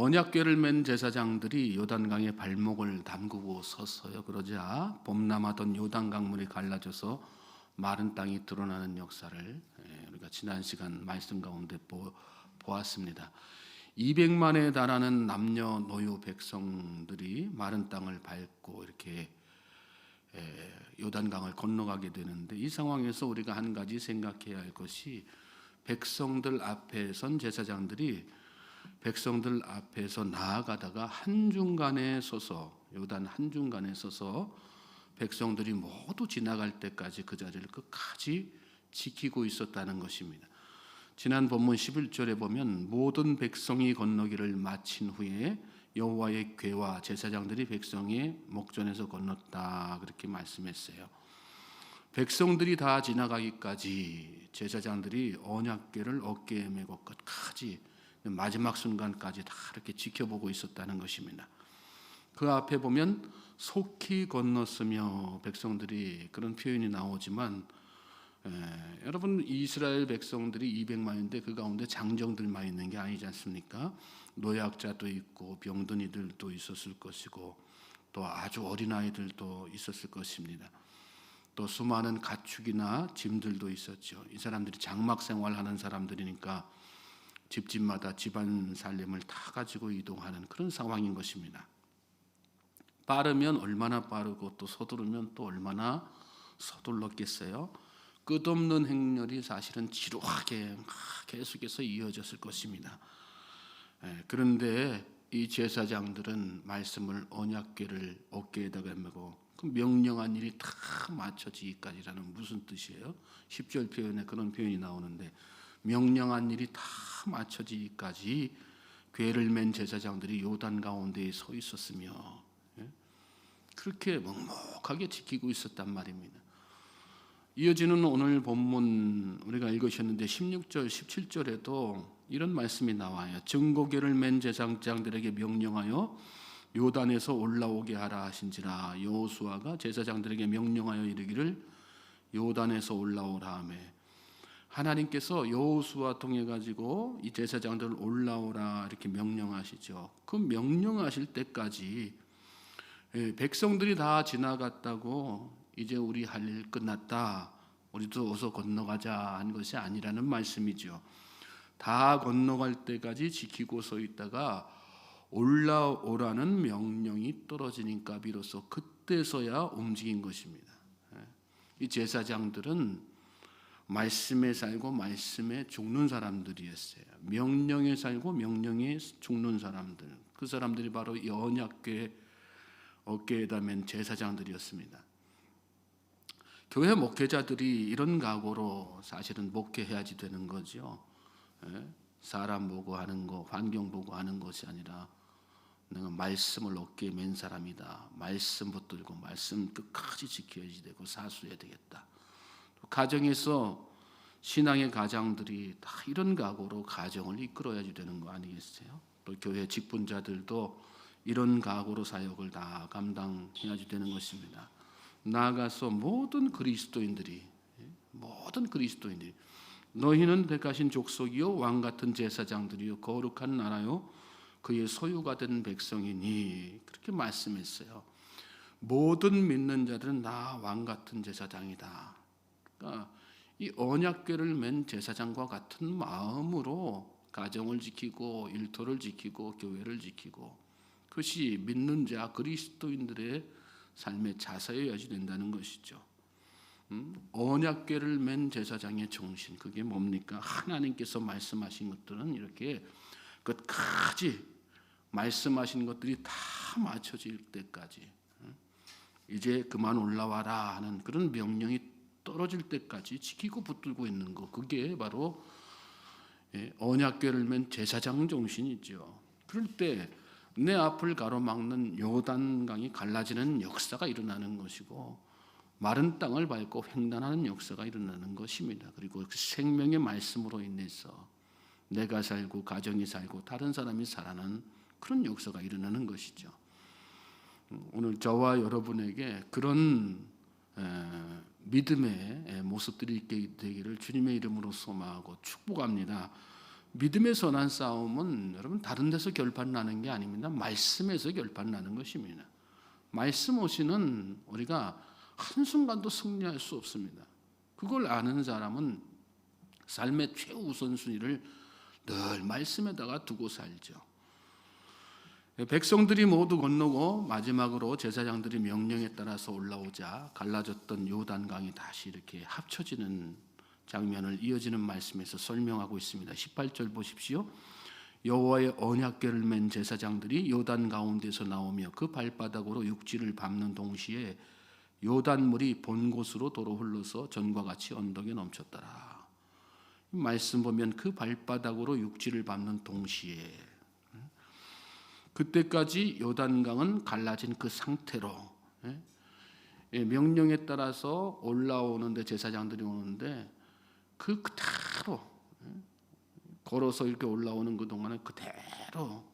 언약궤를 맨 제사장들이 요단강에 발목을 담그고 섰어요. 그러자 범람하던 요단강물이 갈라져서 마른 땅이 드러나는 역사를 우리가 지난 시간 말씀 가운데 보았습니다. 200만에 달하는 남녀노유 백성들이 마른 땅을 밟고 이렇게 요단강을 건너가게 되는데, 이 상황에서 우리가 한 가지 생각해야 할 것이, 백성들 앞에 선 제사장들이 백성들 앞에서 나아가다가 한중간에 서서, 요단 한중간에 서서 백성들이 모두 지나갈 때까지 그 자리를 끝까지 지키고 있었다는 것입니다. 지난 본문 11절에 보면 모든 백성이 건너기를 마친 후에 여호와의 궤와 제사장들이 백성의 목전에서 건넜다, 그렇게 말씀했어요. 백성들이 다 지나가기까지 제사장들이 언약궤를 어깨에 메고 끝까지 마지막 순간까지 다 이렇게 지켜보고 있었다는 것입니다. 그 앞에 보면 속히 건넜으며 백성들이, 그런 표현이 나오지만 여러분, 이스라엘 백성들이 200만인데 그 가운데 장정들만 있는 게 아니지 않습니까? 노약자도 있고 병든이들도 있었을 것이고 또 아주 어린아이들도 있었을 것입니다. 또 수많은 가축이나 짐들도 있었죠. 이 사람들이 장막 생활하는 사람들이니까 집집마다 집안 살림을 다 가지고 이동하는 그런 상황인 것입니다. 빠르면 얼마나 빠르고 또 서두르면 또 얼마나 서둘렀겠어요. 끝없는 행렬이 사실은 지루하게 계속해서 이어졌을 것입니다. 그런데 이 제사장들은 말씀을, 언약궤를 어깨에다가 메고 그 명령한 일이 다 마쳐지기까지라는 무슨 뜻이에요? 10절 표현에 그런 표현이 나오는데, 명령한 일이 다 마쳐지기까지 궤를 맨 제사장들이 요단 가운데에 서 있었으며 그렇게 묵묵하게 지키고 있었단 말입니다. 이어지는 오늘 본문 우리가 읽으셨는데 16절, 17절에도 이런 말씀이 나와요. 증거궤를 맨 제사장들에게 명령하여 요단에서 올라오게 하라 하신지라. 여호수아가 제사장들에게 명령하여 이르기를 요단에서 올라오라 하며, 하나님께서 여호수아 통해 가지고 이 제사장들을 올라오라 이렇게 명령하시죠. 그 명령하실 때까지 백성들이 다 지나갔다고 이제 우리 할 일 끝났다, 우리도 어서 건너가자 한 것이 아니라는 말씀이죠. 다 건너갈 때까지 지키고 서 있다가 올라오라는 명령이 떨어지니까 비로소 그때서야 움직인 것입니다. 이 제사장들은 말씀에 살고 말씀에 죽는 사람들이었어요. 명령에 살고 명령에 죽는 사람들, 그 사람들이 바로 이 언약궤 어깨에다 맨 제사장들이었습니다. 교회 목회자들이 이런 각오로 사실은 목회해야지 되는 거죠. 사람 보고 하는 거, 환경 보고 하는 것이 아니라 내가 말씀을 어깨에 맨 사람이다, 말씀 붙들고 말씀 끝까지 지켜야지 되고 사수해야 되겠다. 가정에서 신앙의 가장들이 다 이런 각오로 가정을 이끌어야지 되는 거 아니겠어요? 또 교회 직분자들도 이런 각오로 사역을 다 감당해야지 되는 것입니다. 나아가서 모든 그리스도인들이 너희는 택하신 족속이요 왕 같은 제사장들이요 거룩한 나라요 그의 소유가 된 백성이니, 그렇게 말씀했어요. 모든 믿는 자들은 나 왕 같은 제사장이다. 그러니까 이 언약궤를 맨 제사장과 같은 마음으로 가정을 지키고 일터를 지키고 교회를 지키고, 그것이 믿는 자 그리스도인들의 삶의 자세여야지 된다는 것이죠. 언약궤를 맨 제사장의 정신, 그게 뭡니까? 하나님께서 말씀하신 것들은 이렇게 끝까지 말씀하신 것들이 다 맞춰질 때까지, 이제 그만 올라와라 하는 그런 명령이 떨어질 때까지 지키고 붙들고 있는 것, 그게 바로 언약궤를 맨 제사장 정신이죠. 그럴 때 내 앞을 가로막는 요단강이 갈라지는 역사가 일어나는 것이고, 마른 땅을 밟고 횡단하는 역사가 일어나는 것입니다. 그리고 그 생명의 말씀으로 인해서 내가 살고 가정이 살고 다른 사람이 살아나는 그런 역사가 일어나는 것이죠. 오늘 저와 여러분에게 그런 믿음의 모습들이 있게 되기를 주님의 이름으로 소망하고 축복합니다. 믿음의 선한 싸움은 여러분 다른 데서 결판 나는 게 아닙니다. 말씀에서 결판 나는 것입니다. 말씀 없이는 우리가 한순간도 승리할 수 없습니다. 그걸 아는 사람은 삶의 최우선순위를 늘 말씀에다가 두고 살죠. 백성들이 모두 건너고 마지막으로 제사장들이 명령에 따라서 올라오자 갈라졌던 요단강이 다시 이렇게 합쳐지는 장면을 이어지는 말씀에서 설명하고 있습니다. 18절 보십시오. 여호와의 언약궤를 맨 제사장들이 요단 가운데서 나오며 그 발바닥으로 육지를 밟는 동시에 요단물이 본 곳으로 도로 흘러서 전과 같이 언덕에 넘쳤더라. 말씀 보면 그 발바닥으로 육지를 밟는 동시에, 그때까지 요단강은 갈라진 그 상태로, 명령에 따라서 올라오는데 제사장들이 오는데 그대로 걸어서 이렇게 올라오는 그 동안에 그대로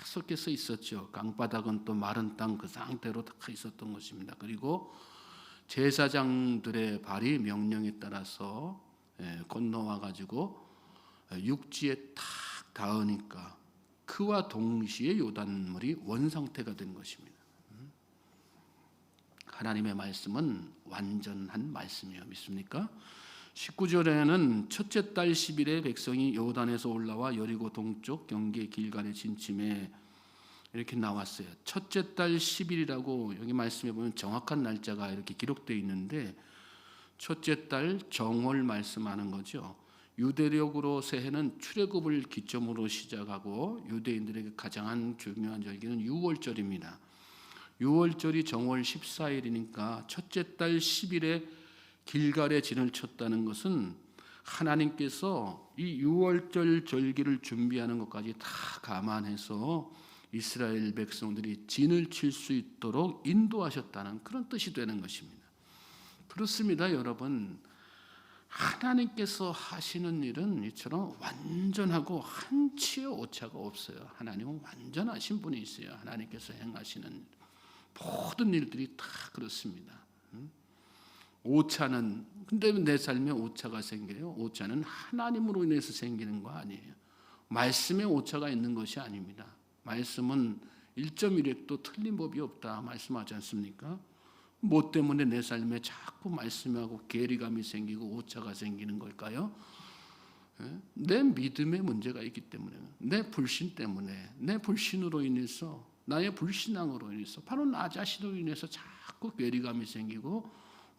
계속해서 있었죠. 강바닥은 또 마른 땅 그 상태로 다 있었던 것입니다. 그리고 제사장들의 발이 명령에 따라서 건너와 가지고 육지에 탁 닿으니까 그와 동시에 요단물이 원상태가 된 것입니다. 하나님의 말씀은 완전한 말씀이에요. 믿습니까? 19절에는 첫째 달 10일에 백성이 요단에서 올라와 여리고 동쪽 경계 길갈에 진침해 이렇게 나왔어요. 첫째 달 10일이라고 여기 말씀해 보면 정확한 날짜가 이렇게 기록되어 있는데 첫째 달 정월 말씀하는 거죠. 유대력으로 새해는 출애굽을 기점으로 시작하고 유대인들에게 가장 중요한 절기는 유월절입니다. 유월절이 정월 14일이니까 첫째 달 10일에 길갈에 진을 쳤다는 것은 하나님께서 이 유월절 절기를 준비하는 것까지 다 감안해서 이스라엘 백성들이 진을 칠 수 있도록 인도하셨다는 그런 뜻이 되는 것입니다. 그렇습니다, 여러분. 하나님께서 하시는 일은 이처럼 완전하고 한치의 오차가 없어요. 하나님은 완전하신 분이세요. 하나님께서 행하시는 모든 일들이 다 그렇습니다. 오차는, 근데 내 삶에 오차가 생겨요? 오차는 하나님으로 인해서 생기는 거 아니에요. 말씀에 오차가 있는 것이 아닙니다. 말씀은 1.1획도 틀린 법이 없다 말씀하지 않습니까? 뭐 때문에 내 삶에 자꾸 말씀하고 괴리감이 생기고 오차가 생기는 걸까요? 내 믿음에 문제가 있기 때문에, 내 불신 때문에, 내 불신으로 인해서, 나의 불신앙으로 인해서, 바로 나 자신으로 인해서 자꾸 괴리감이 생기고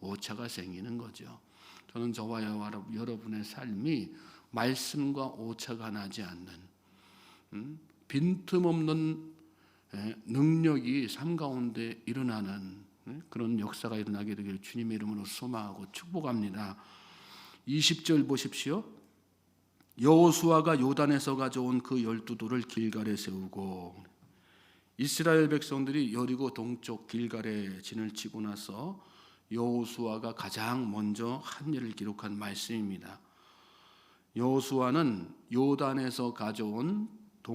오차가 생기는 거죠. 저는 저와 여러분의 삶이 말씀과 오차가 나지 않는 빈틈없는 능력이 삶 가운데 일어나는 그런 역사가 일어나게 되기를 주님의 이름으로 소망하고 축복합니다. 20절 보십시오. 여호수아가 요단에서 가져온 그 12돌을 길갈에 세우고, 이스라엘 백성들이 여리고 동쪽 길갈에 진을 치고 나서 여호수아가 가장 먼저 한 일을 기록한 말씀입니다. 여호수아는 요단에서 가져온 그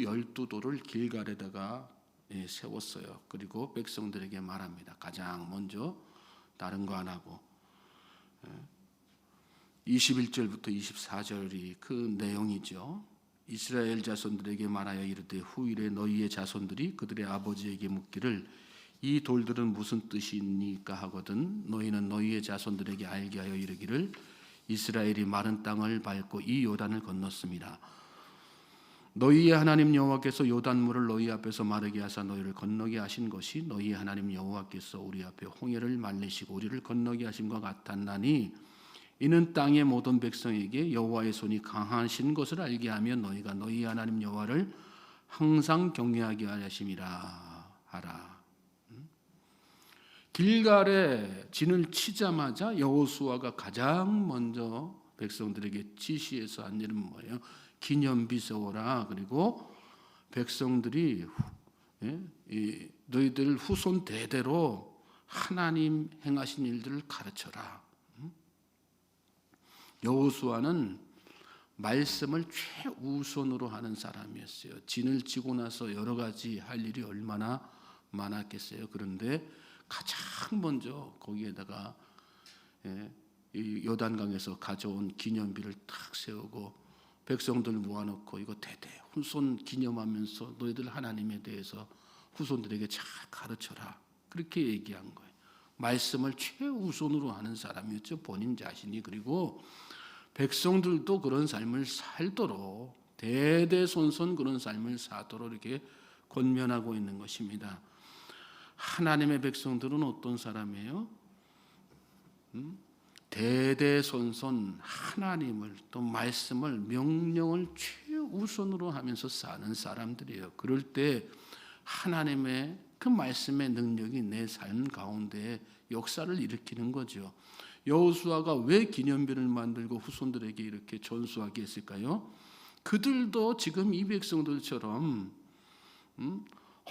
12돌을 길갈에다가 세웠어요. 그리고 백성들에게 말합니다. 가장 먼저 다른 거 안 하고. 21절부터 24절이 그 내용이죠. 이스라엘 자손들에게 말하여 이르되 후일에 너희의 자손들이 그들의 아버지에게 묻기를 이 돌들은 무슨 뜻이니까 하거든 너희는 너희의 자손들에게 알게 하여 이르기를 이스라엘이 마른 땅을 밟고 이 요단을 건넜습니다. 너희의 하나님 여호와께서 요단물을 너희 앞에서 마르게 하사 너희를 건너게 하신 것이 너희의 하나님 여호와께서 우리 앞에 홍해를 말리시고 우리를 건너게 하심과 같았나니 이는 땅의 모든 백성에게 여호와의 손이 강하신 것을 알게 하며 너희가 너희 하나님 여호와를 항상 경외하게 하심이라 하라. 길갈에 진을 치자마자 여호수아가 가장 먼저 백성들에게 지시해서 한 일은 뭐예요? 기념비 세워라. 그리고 백성들이 너희들 후손 대대로 하나님 행하신 일들을 가르쳐라. 여호수아는 말씀을 최우선으로 하는 사람이었어요. 진을 치고 나서 여러 가지 할 일이 얼마나 많았겠어요. 그런데 가장 먼저 거기에다가 이 요단강에서 가져온 기념비를 탁 세우고 백성들 모아놓고 이거 대대 후손 기념하면서 너희들 하나님에 대해서 후손들에게 잘 가르쳐라. 그렇게 얘기한 거예요. 말씀을 최우선으로 하는 사람이었죠. 본인 자신이. 그리고 백성들도 그런 삶을 살도록 대대손손 그런 삶을 사도록 이렇게 권면하고 있는 것입니다. 하나님의 백성들은 어떤 사람이에요? 대대손손 하나님을 또 말씀을 명령을 최우선으로 하면서 사는 사람들이에요. 그럴 때 하나님의 그 말씀의 능력이 내 삶 가운데 역사를 일으키는 거죠. 여호수아가 왜 기념비를 만들고 후손들에게 이렇게 전수하게 했을까요? 그들도 지금 이 백성들처럼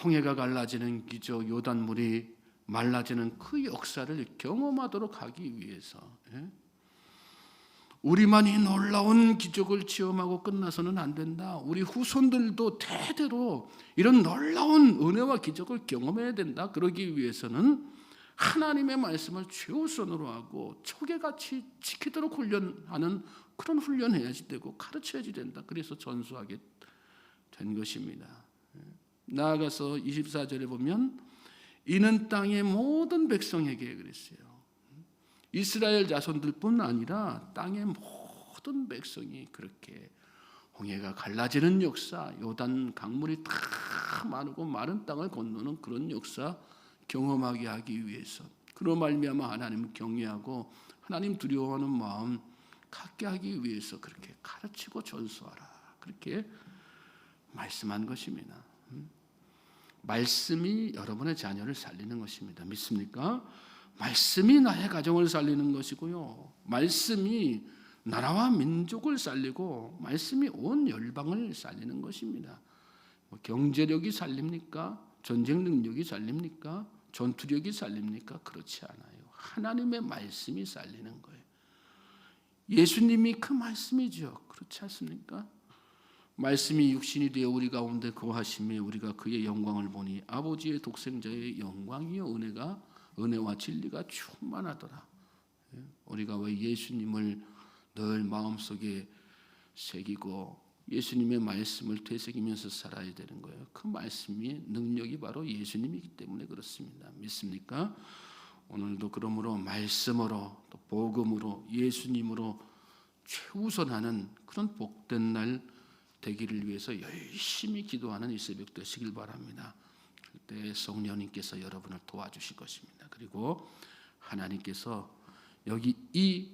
홍해가 갈라지는 기적, 요단물이 말라지는 그 역사를 경험하도록 하기 위해서, 우리만 이 놀라운 기적을 체험하고 끝나서는 안 된다. 우리 후손들도 대대로 이런 놀라운 은혜와 기적을 경험해야 된다. 그러기 위해서는 하나님의 말씀을 최우선으로 하고 초계같이 지키도록 훈련하는 그런 훈련해야지 되고 가르쳐야지 된다. 그래서 전수하게 된 것입니다. 나아가서 24절에 보면 이는 땅의 모든 백성에게 그랬어요. 이스라엘 자손들뿐 아니라 땅의 모든 백성이 그렇게 홍해가 갈라지는 역사, 요단 강물이 다 마르고 마른 땅을 건너는 그런 역사 경험하게 하기 위해서, 그로 말미암아 하나님을 경외하고 하나님 두려워하는 마음 갖게 하기 위해서 그렇게 가르치고 전수하라. 그렇게 말씀한 것입니다. 말씀이 여러분의 자녀를 살리는 것입니다. 믿습니까? 말씀이 나의 가정을 살리는 것이고요. 말씀이 나라와 민족을 살리고 말씀이 온 열방을 살리는 것입니다. 경제력이 살립니까? 전쟁 능력이 살립니까? 전투력이 살립니까? 그렇지 않아요. 하나님의 말씀이 살리는 거예요. 예수님이 그 말씀이죠. 그렇지 않습니까? 말씀이 육신이 되어 우리 가운데 거하심에 우리가 그의 영광을 보니 아버지의 독생자의 영광이요 은혜와 진리가 충만하더라. 우리가 왜 예수님을 늘 마음속에 새기고 예수님의 말씀을 되새기면서 살아야 되는 거예요. 그 말씀의 능력이 바로 예수님이기 때문에 그렇습니다. 믿습니까? 오늘도 그러므로 말씀으로 또 복음으로 예수님으로 최우선하는 그런 복된 날 되기를 위해서 열심히 기도하는 이 새벽 되시길 바랍니다. 그때 성령님께서 여러분을 도와주실 것입니다. 그리고 하나님께서 여기 이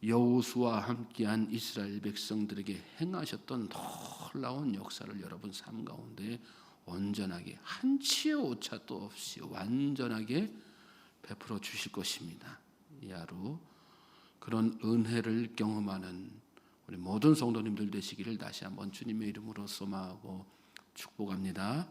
여호수아와 함께한 이스라엘 백성들에게 행하셨던 놀라운 역사를 여러분 삶 가운데 온전하게 한치의 오차도 없이 완전하게 베풀어 주실 것입니다. 이 하루 그런 은혜를 경험하는 우리 모든 성도님들 되시기를 다시 한번 주님의 이름으로 소망하고 축복합니다.